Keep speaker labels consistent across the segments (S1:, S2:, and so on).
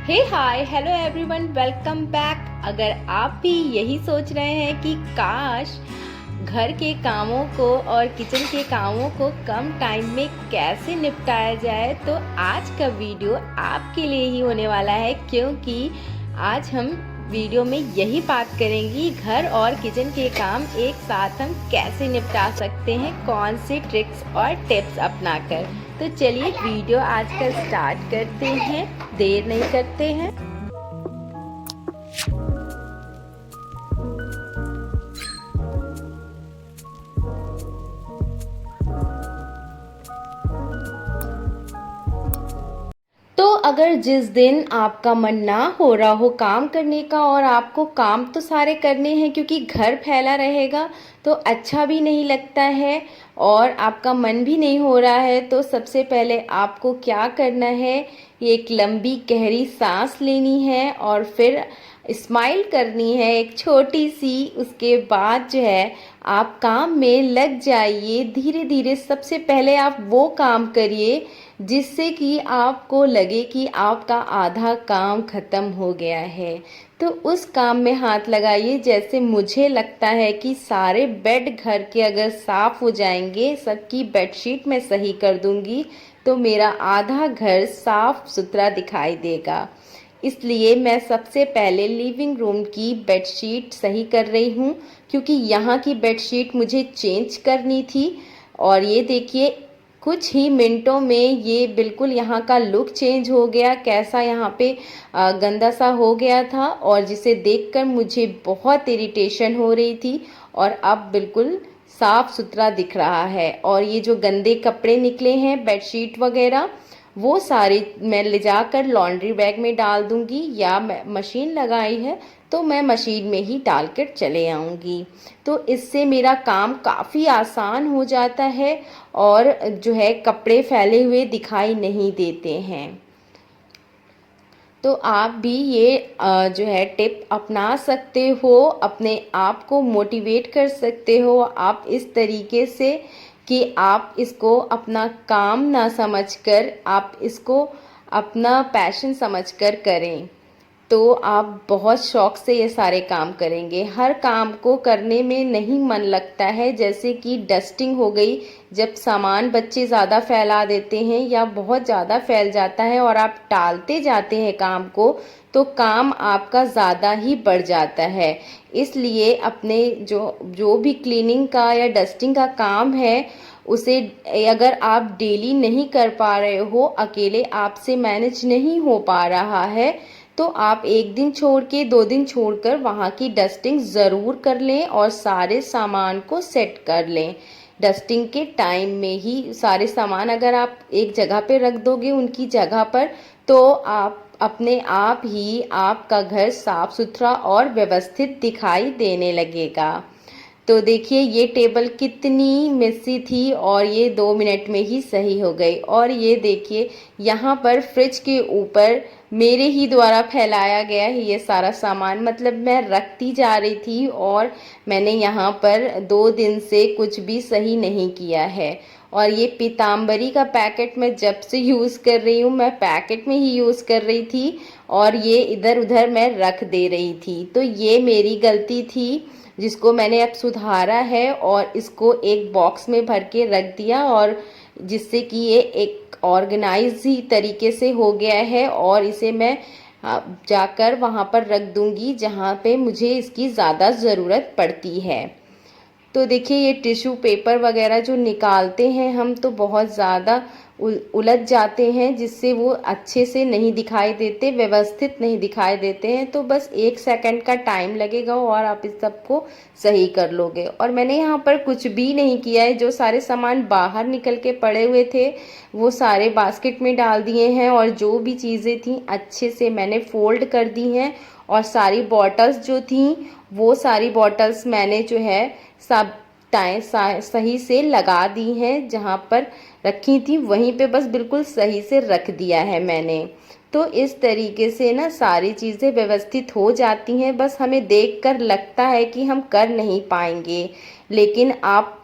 S1: हे hi hello everyone, welcome back. अगर आप भी यही सोच रहे हैं कि काश घर के कामों को और किचन के कामों को कम टाइम में कैसे निपटाया जाए, तो आज का वीडियो आपके लिए ही होने वाला है, क्योंकि आज हम वीडियो में यही बात करेंगे घर और किचन के काम एक साथ हम कैसे निपटा सकते हैं, कौन से ट्रिक्स और टिप्स अपनाकर। तो चलिए वीडियो आज का स्टार्ट करते हैं, देर नहीं करते हैं। तो अगर जिस दिन आपका मन ना हो रहा हो काम करने का और आपको काम तो सारे करने हैं, क्योंकि घर फैला रहेगा तो अच्छा भी नहीं लगता है और आपका मन भी नहीं हो रहा है, तो सबसे पहले आपको क्या करना है, एक लंबी गहरी सांस लेनी है और फिर स्माइल करनी है एक छोटी सी। उसके बाद जो है आप काम में लग जाइए धीरे धीरे। सबसे पहले आप वो काम करिए जिससे कि आपको लगे कि आपका आधा काम खत्म हो गया है, तो उस काम में हाथ लगाइए। जैसे मुझे लगता है कि सारे बेड घर के अगर साफ हो जाएंगे, सबकी बेडशीट मैं सही कर दूंगी, तो मेरा आधा घर साफ सुथरा दिखाई देगा। इसलिए मैं सबसे पहले लिविंग रूम की बेडशीट सही कर रही हूँ, क्योंकि यहाँ की बेडशीट मुझे चेंज करनी थी। और ये देखिए, कुछ ही मिनटों में ये बिल्कुल यहाँ का लुक चेंज हो गया। कैसा यहाँ पे गंदा सा हो गया था और जिसे देखकर मुझे बहुत इरिटेशन हो रही थी, और अब बिल्कुल साफ सुथरा दिख रहा है। और ये जो गंदे कपड़े निकले हैं, बेडशीट वगैरह, वो सारे मैं ले जाकर लॉन्ड्री बैग में डाल दूंगी, या मशीन लगाई है तो मैं मशीन में ही डाल कर चले आऊँगी। तो इससे मेरा काम काफ़ी आसान हो जाता है और जो है कपड़े फैले हुए दिखाई नहीं देते हैं। तो आप भी ये जो है टिप अपना सकते हो, अपने आप को मोटिवेट कर सकते हो आप इस तरीके से कि आप इसको अपना काम ना समझकर, आप इसको अपना पैशन समझकर करें। तो आप बहुत शौक से ये सारे काम करेंगे। हर काम को करने में नहीं मन लगता है, जैसे कि डस्टिंग हो गई, जब सामान बच्चे ज़्यादा फैला देते हैं या बहुत ज़्यादा फैल जाता है और आप टालते जाते हैं काम को, तो काम आपका ज़्यादा ही बढ़ जाता है। इसलिए अपने जो जो भी क्लीनिंग का या डस्टिंग का काम है, उसे अगर आप डेली नहीं कर पा रहे हो, अकेले आपसे मैनेज नहीं हो पा रहा है, तो आप एक दिन छोड़ के 2 दिन छोड़कर वहाँ की डस्टिंग ज़रूर कर लें और सारे सामान को सेट कर लें। डस्टिंग के टाइम में ही सारे सामान अगर आप एक जगह पे रख दोगे उनकी जगह पर, तो आप अपने आप ही आपका घर साफ सुथरा और व्यवस्थित दिखाई देने लगेगा। तो देखिए ये टेबल कितनी मेसी थी और ये 2 मिनट में ही सही हो गई। और ये देखिए यहाँ पर फ्रिज के ऊपर मेरे ही द्वारा फैलाया गया है ये सारा सामान, मतलब मैं रखती जा रही थी और मैंने यहाँ पर 2 दिन से कुछ भी सही नहीं किया है। और ये पीताम्बरी का पैकेट मैं जब से यूज़ कर रही हूँ, मैं पैकेट में ही यूज़ कर रही थी और ये इधर उधर मैं रख दे रही थी। तो ये मेरी गलती थी जिसको मैंने अब सुधारा है और इसको एक बॉक्स में भर के रख दिया, और जिससे कि ये एक ऑर्गेनाइज ही तरीके से हो गया है। और इसे मैं जाकर वहाँ पर रख दूँगी जहाँ पे मुझे इसकी ज़्यादा ज़रूरत पड़ती है। तो देखिए ये टिश्यू पेपर वगैरह जो निकालते हैं हम, तो बहुत ज़्यादा उलझ जाते हैं, जिससे वो अच्छे से नहीं दिखाई देते, व्यवस्थित नहीं दिखाई देते हैं। तो बस 1 सेकंड का टाइम लगेगा और आप इस सबको सही कर लोगे। और मैंने यहाँ पर कुछ भी नहीं किया है, जो सारे सामान बाहर निकल के पड़े हुए थे वो सारे बास्केट में डाल दिए हैं, और जो भी चीज़ें थी अच्छे से मैंने फोल्ड कर दी हैं। और सारी बॉटल्स जो थी, वो सारी बॉटल्स मैंने जो है सब सही से लगा दी हैं, जहाँ पर रखी थी वहीं पे बस बिल्कुल सही से रख दिया है मैंने। तो इस तरीके से ना सारी चीज़ें व्यवस्थित हो जाती हैं। बस हमें देखकर लगता है कि हम कर नहीं पाएंगे, लेकिन आप,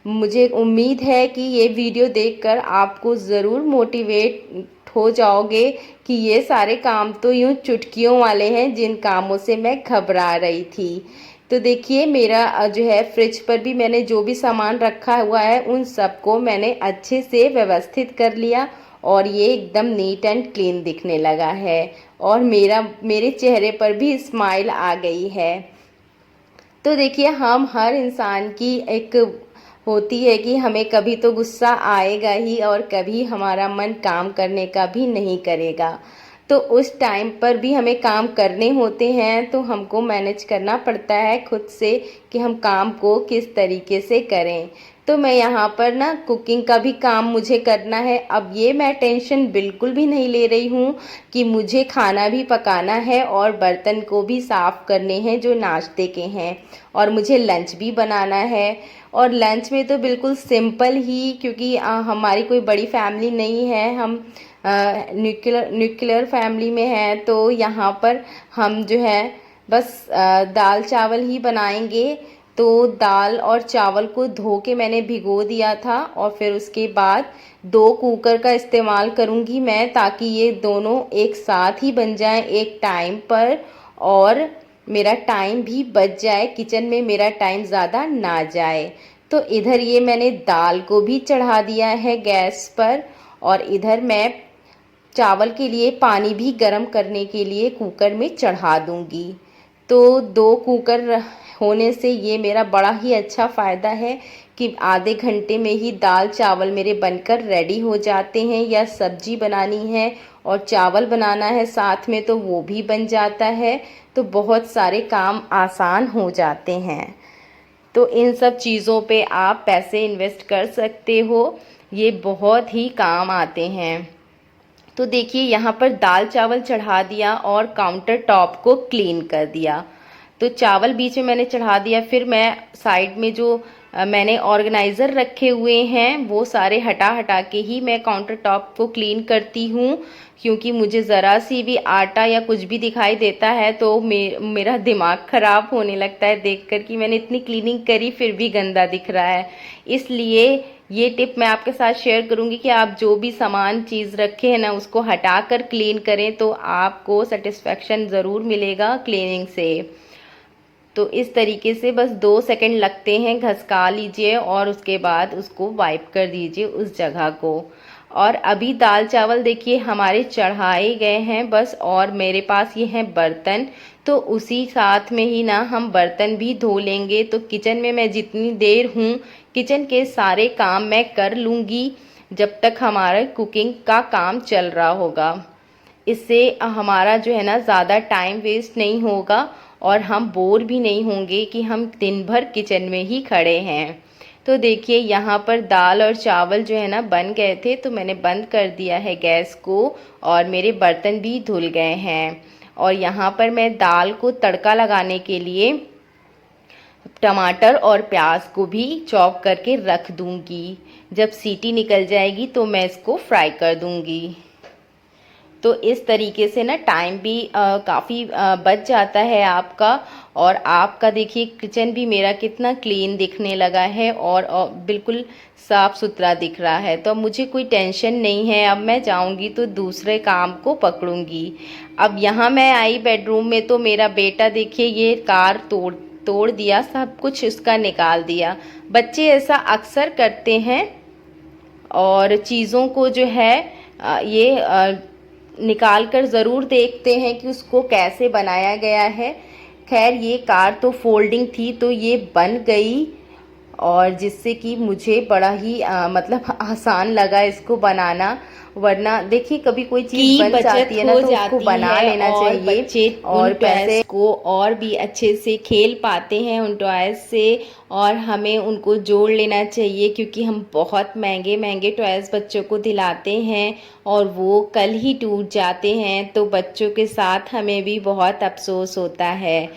S1: मुझे उम्मीद है कि ये वीडियो देखकर आपको ज़रूर मोटिवेट हो जाओगे कि ये सारे काम तो यूँ चुटकियों वाले हैं जिन कामों से मैं घबरा रही थी। तो देखिए मेरा जो है फ्रिज पर भी मैंने जो भी सामान रखा हुआ है उन सबको मैंने अच्छे से व्यवस्थित कर लिया और ये एकदम नीट एंड क्लीन दिखने लगा है और मेरे चेहरे पर भी स्माइल आ गई है। तो देखिए हम हर इंसान की एक होती है कि हमें कभी तो गुस्सा आएगा ही और कभी हमारा मन काम करने का भी नहीं करेगा। तो उस टाइम पर भी हमें काम करने होते हैं तो हमको मैनेज करना पड़ता है खुद से कि हम काम को किस तरीके से करें। तो मैं यहाँ पर ना कुकिंग का भी काम मुझे करना है। अब ये मैं टेंशन बिल्कुल भी नहीं ले रही हूँ कि मुझे खाना भी पकाना है और बर्तन को भी साफ़ करने हैं जो नाश्ते के हैं और मुझे लंच भी बनाना है। और लंच में तो बिल्कुल सिंपल ही, क्योंकि हमारी कोई बड़ी फैमिली नहीं है, हम न्यूक्लियर फैमिली में हैं। तो यहाँ पर हम जो है बस दाल चावल ही बनाएंगे। तो दाल और चावल को धो के मैंने भिगो दिया था और फिर उसके बाद 2 कुकर का इस्तेमाल करूँगी मैं, ताकि ये दोनों एक साथ ही बन जाएं एक टाइम पर और मेरा टाइम भी बच जाए, किचन में मेरा टाइम ज़्यादा ना जाए। तो इधर ये मैंने दाल को भी चढ़ा दिया है गैस पर और इधर मैं चावल के लिए पानी भी गर्म करने के लिए कुकर में चढ़ा दूंगी। तो 2 कुकर होने से ये मेरा बड़ा ही अच्छा फ़ायदा है कि आधे घंटे में ही दाल चावल मेरे बनकर रेडी हो जाते हैं, या सब्जी बनानी है और चावल बनाना है साथ में तो वो भी बन जाता है। तो बहुत सारे काम आसान हो जाते हैं। तो इन सब चीज़ों पे आप पैसे इन्वेस्ट कर सकते हो, ये बहुत ही काम आते हैं। तो देखिए यहाँ पर दाल चावल चढ़ा दिया और काउंटर टॉप को क्लीन कर दिया। तो चावल बीच में मैंने चढ़ा दिया, फिर मैं साइड में जो मैंने ऑर्गेनाइज़र रखे हुए हैं वो सारे हटा हटा के ही मैं काउंटर टॉप को क्लीन करती हूँ, क्योंकि मुझे ज़रा सी भी आटा या कुछ भी दिखाई देता है तो मेरा दिमाग ख़राब होने लगता है देखकर कि मैंने इतनी क्लीनिंग करी फिर भी गंदा दिख रहा है। इसलिए ये टिप मैं आपके साथ शेयर करूंगी कि आप जो भी सामान चीज़ रखे हैं ना उसको हटाकर क्लीन करें तो आपको सेटिस्फेक्शन ज़रूर मिलेगा क्लीनिंग से। तो इस तरीके से बस 2 सेकंड लगते हैं, घसका लीजिए और उसके बाद उसको वाइप कर दीजिए उस जगह को। और अभी दाल चावल देखिए हमारे चढ़ाए गए हैं बस, और मेरे पास ये हैं बर्तन, तो उसी साथ में ही ना हम बर्तन भी धो लेंगे। तो किचन में मैं जितनी देर हूँ किचन के सारे काम मैं कर लूँगी जब तक हमारा कुकिंग का काम चल रहा होगा। इससे हमारा जो है ना ज़्यादा टाइम वेस्ट नहीं होगा और हम बोर भी नहीं होंगे कि हम दिन भर किचन में ही खड़े हैं। तो देखिए यहाँ पर दाल और चावल जो है ना बन गए थे, तो मैंने बंद कर दिया है गैस को और मेरे बर्तन भी धुल गए हैं। और यहाँ पर मैं दाल को तड़का लगाने के लिए टमाटर और प्याज को भी चॉप करके रख दूँगी। जब सीटी निकल जाएगी तो मैं इसको फ्राई कर दूँगी। तो इस तरीके से ना टाइम भी काफ़ी बच जाता है आपका। और आपका देखिए किचन भी मेरा कितना क्लीन दिखने लगा है और बिल्कुल साफ़ सुथरा दिख रहा है। तो अब मुझे कोई टेंशन नहीं है, अब मैं जाऊंगी तो दूसरे काम को पकड़ूंगी। अब यहाँ मैं आई बेडरूम में तो मेरा बेटा देखिए ये कार तोड़ दिया, सब कुछ उसका निकाल दिया। बच्चे ऐसा अक्सर करते हैं और चीज़ों को जो है ये निकाल कर ज़रूर देखते हैं कि उसको कैसे बनाया गया है। खैर ये कार तो फोल्डिंग थी तो ये बन गई, और जिससे कि मुझे बड़ा ही मतलब आसान लगा इसको बनाना। वरना देखिए कभी कोई चीज़ बन जाती है ना तो उसको बना लेना चाहिए, बच्चे और पैसे को और भी अच्छे से खेल पाते हैं उन टॉयज से, और हमें उनको जोड़ लेना चाहिए क्योंकि हम बहुत महंगे महंगे टॉयज बच्चों को दिलाते हैं और वो कल ही टूट जाते हैं। तो बच्चों के साथ हमें भी बहुत अफसोस होता है।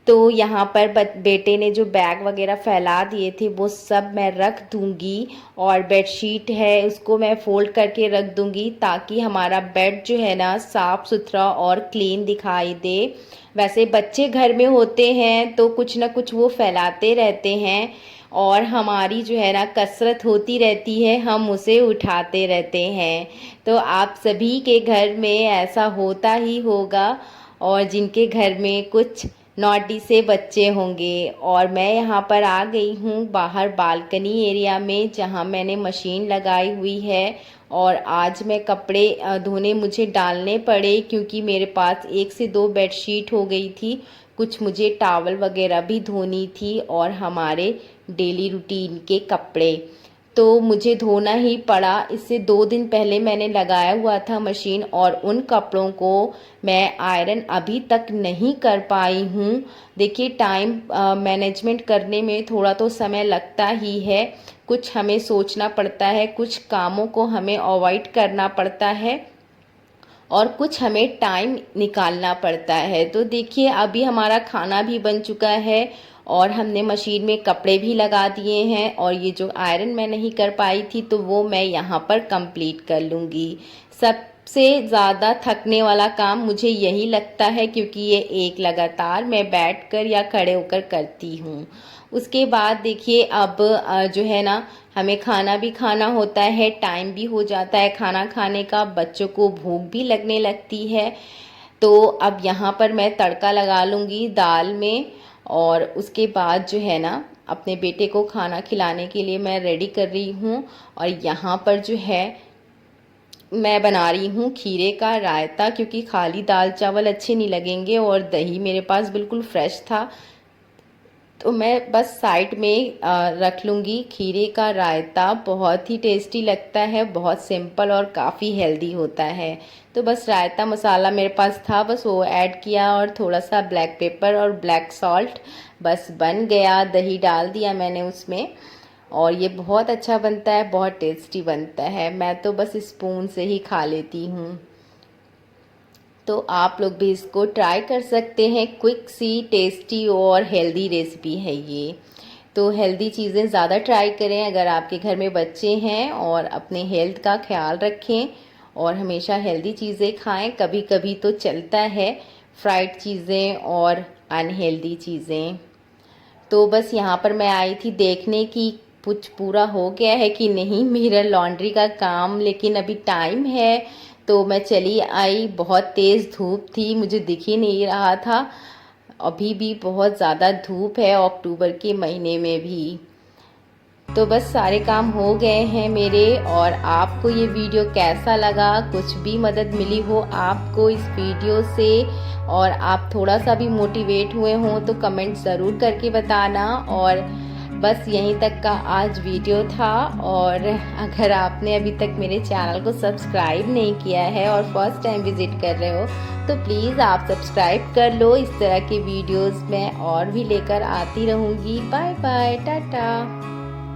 S1: तो यहाँ पर बेटे ने जो बैग वगैरह फैला दिए थे वो सब मैं रख दूँगी, और बेडशीट है उसको मैं फ़ोल्ड करके रख दूँगी ताकि हमारा बेड जो है ना साफ़ सुथरा और क्लीन दिखाई दे। वैसे बच्चे घर में होते हैं तो कुछ ना कुछ वो फैलाते रहते हैं और हमारी जो है ना कसरत होती रहती है, हम उसे उठाते रहते हैं। तो आप सभी के घर में ऐसा होता ही होगा, और जिनके घर में कुछ नॉटी से बच्चे होंगे। और मैं यहाँ पर आ गई हूँ बाहर बालकनी एरिया में, जहाँ मैंने मशीन लगाई हुई है। और आज मैं कपड़े धोने मुझे डालने पड़े, क्योंकि मेरे पास 1 से 2 बेडशीट हो गई थी, कुछ मुझे टॉवल वगैरह भी धोनी थी, और हमारे डेली रूटीन के कपड़े तो मुझे धोना ही पड़ा। इससे 2 दिन पहले मैंने लगाया हुआ था मशीन, और उन कपड़ों को मैं आयरन अभी तक नहीं कर पाई हूँ। देखिए, टाइम मैनेजमेंट करने में थोड़ा तो समय लगता ही है, कुछ हमें सोचना पड़ता है, कुछ कामों को हमें अवॉइड करना पड़ता है, और कुछ हमें टाइम निकालना पड़ता है। तो देखिए, अभी हमारा खाना भी बन चुका है, और हमने मशीन में कपड़े भी लगा दिए हैं, और ये जो आयरन मैं नहीं कर पाई थी तो वो मैं यहाँ पर कंप्लीट कर लूँगी। सबसे ज़्यादा थकने वाला काम मुझे यही लगता है, क्योंकि ये एक लगातार मैं बैठकर या खड़े होकर करती हूँ। उसके बाद देखिए, अब जो है ना, हमें खाना भी खाना होता है, टाइम भी हो जाता है खाना खाने का, बच्चों को भूख भी लगने लगती है। तो अब यहाँ पर मैं तड़का लगा लूँगी दाल में, और उसके बाद जो है ना, अपने बेटे को खाना खिलाने के लिए मैं रेडी कर रही हूँ। और यहाँ पर जो है, मैं बना रही हूँ खीरे का रायता, क्योंकि खाली दाल चावल अच्छे नहीं लगेंगे, और दही मेरे पास बिल्कुल फ्रेश था, तो मैं बस साइड में रख लूँगी। खीरे का रायता बहुत ही टेस्टी लगता है, बहुत सिंपल और काफ़ी हेल्दी होता है। तो बस रायता मसाला मेरे पास था, बस वो ऐड किया, और थोड़ा सा ब्लैक पेपर और ब्लैक सॉल्ट, बस बन गया। दही डाल दिया मैंने उसमें, और ये बहुत अच्छा बनता है, बहुत टेस्टी बनता है। मैं तो बस स्पून से ही खा लेती हूँ। तो आप लोग भी इसको ट्राई कर सकते हैं, क्विक सी टेस्टी और हेल्दी रेसिपी है ये। तो हेल्दी चीज़ें ज़्यादा ट्राई करें अगर आपके घर में बच्चे हैं, और अपने हेल्थ का ख्याल रखें, और हमेशा हेल्दी चीज़ें खाएं। कभी कभी तो चलता है फ्राइड चीज़ें और अनहेल्दी चीज़ें। तो बस यहाँ पर मैं आई थी देखने की कुछ पूरा हो गया है कि नहीं मेरा लॉन्ड्री का काम, लेकिन अभी टाइम है, तो मैं चली आई। बहुत तेज़ धूप थी, मुझे दिख ही नहीं रहा था। अभी भी बहुत ज़्यादा धूप है, अक्टूबर के महीने में भी। तो बस सारे काम हो गए हैं मेरे। और आपको ये वीडियो कैसा लगा, कुछ भी मदद मिली हो आपको इस वीडियो से, और आप थोड़ा सा भी मोटिवेट हुए हों, तो कमेंट ज़रूर करके बताना। और बस यहीं तक का आज वीडियो था। और अगर आपने अभी तक मेरे चैनल को सब्सक्राइब नहीं किया है और फर्स्ट टाइम विज़िट कर रहे हो, तो प्लीज़ आप सब्सक्राइब कर लो। इस तरह की वीडियोस मैं और भी लेकर आती रहूँगी। Bye bye, Tata.